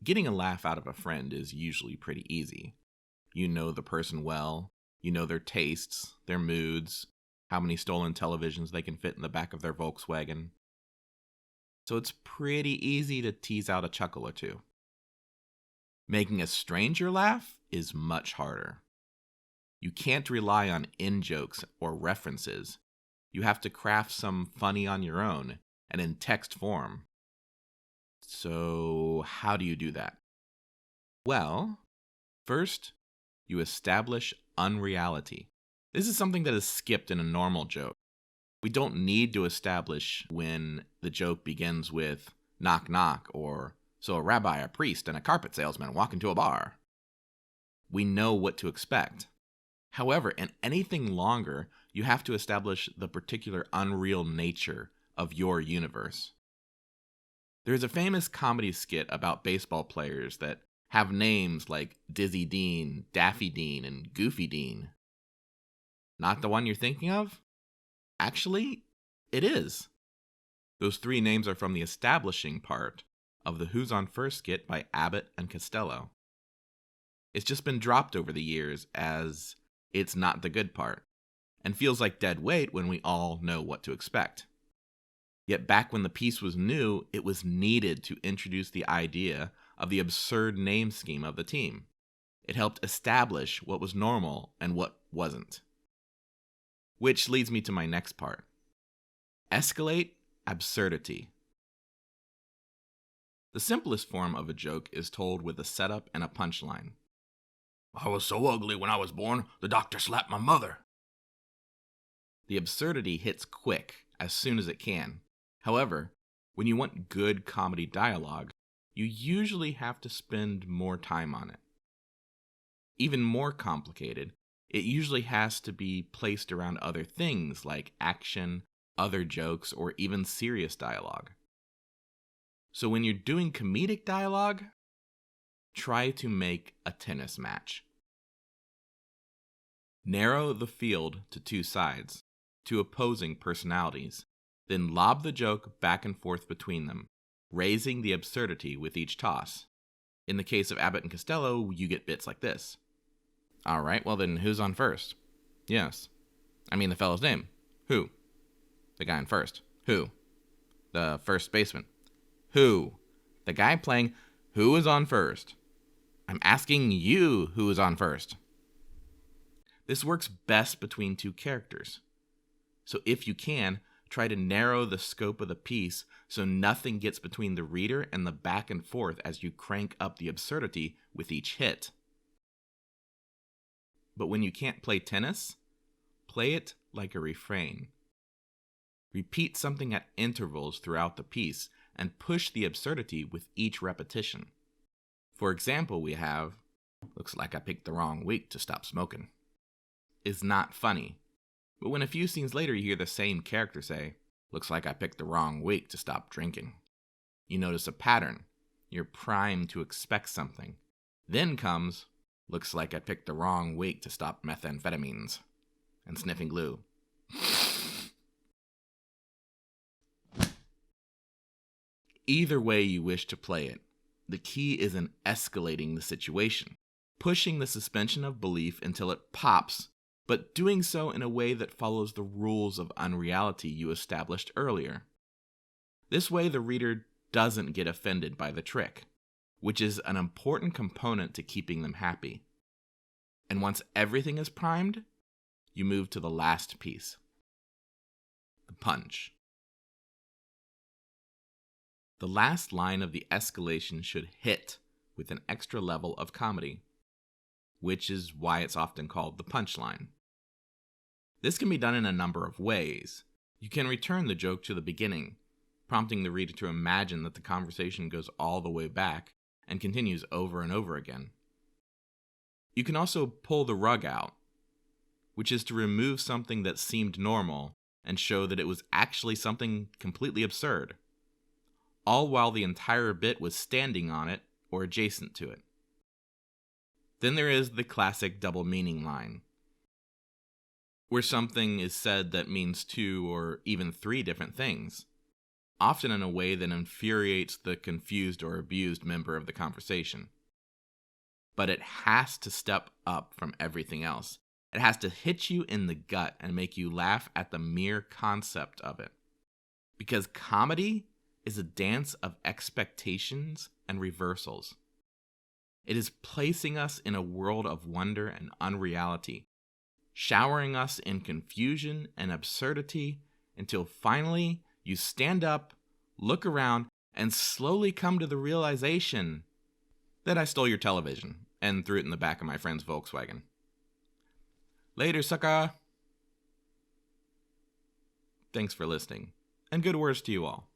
Getting a laugh out of a friend is usually pretty easy. You know the person well, you know their tastes, their moods, how many stolen televisions they can fit in the back of their Volkswagen. So it's pretty easy to tease out a chuckle or two. Making a stranger laugh is much harder. You can't rely on in-jokes or references. You have to craft some funny on your own and in text form. So how do you do that? Well, first, you establish unreality. This is something that is skipped in a normal joke. We don't need to establish when the joke begins with knock knock or so a rabbi, a priest, and a carpet salesman walk into a bar. We know what to expect. However, in anything longer, you have to establish the particular unreal nature of your universe. There is a famous comedy skit about baseball players that have names like Dizzy Dean, Daffy Dean, and Goofy Dean. Not the one you're thinking of? Actually, it is. Those three names are from the establishing part of the Who's on First skit by Abbott and Costello. It's just been dropped over the years as it's not the good part, and feels like dead weight when we all know what to expect. Yet back when the piece was new, it was needed to introduce the idea of the absurd name scheme of the team. It helped establish what was normal and what wasn't. Which leads me to my next part. Escalate absurdity. The simplest form of a joke is told with a setup and a punchline. I was so ugly when I was born, the doctor slapped my mother. The absurdity hits quick, as soon as it can. However, when you want good comedy dialogue, you usually have to spend more time on it. Even more complicated, it usually has to be placed around other things like action, other jokes, or even serious dialogue. So when you're doing comedic dialogue, try to make a tennis match. Narrow the field to two sides, two opposing personalities, then lob the joke back and forth between them, raising the absurdity with each toss. In the case of Abbott and Costello, you get bits like this. All right, well then who's on first? Yes. I mean the fellow's name. Who? The guy on first. Who? The first baseman. Who? The guy playing who is on first. I'm asking you who is on first. This works best between two characters. So if you can, try to narrow the scope of the piece so nothing gets between the reader and the back and forth as you crank up the absurdity with each hit. But when you can't play tennis, play it like a refrain. Repeat something at intervals throughout the piece and push the absurdity with each repetition. For example, we have, looks like I picked the wrong week to stop smoking. Is not funny. But when a few scenes later you hear the same character say, looks like I picked the wrong week to stop drinking, you notice a pattern. You're primed to expect something. Then comes, looks like I picked the wrong week to stop methamphetamines and sniffing glue. Either way you wish to play it, the key is in escalating the situation, pushing the suspension of belief until it pops, but doing so in a way that follows the rules of unreality you established earlier. This way the reader doesn't get offended by the trick, which is an important component to keeping them happy. And once everything is primed, you move to the last piece, the punch. The last line of the escalation should hit with an extra level of comedy, which is why it's often called the punchline. This can be done in a number of ways. You can return the joke to the beginning, prompting the reader to imagine that the conversation goes all the way back and continues over and over again. You can also pull the rug out, which is to remove something that seemed normal and show that it was actually something completely absurd, all while the entire bit was standing on it or adjacent to it. Then there is the classic double meaning line, where something is said that means two or even three different things. often in a way that infuriates the confused or abused member of the conversation. But it has to step up from everything else. It has to hit you in the gut and make you laugh at the mere concept of it. Because comedy is a dance of expectations and reversals. It is placing us in a world of wonder and unreality, showering us in confusion and absurdity until finally you stand up, look around, and slowly come to the realization that I stole your television and threw it in the back of my friend's Volkswagen. Later, sucker! Thanks for listening, and good words to you all.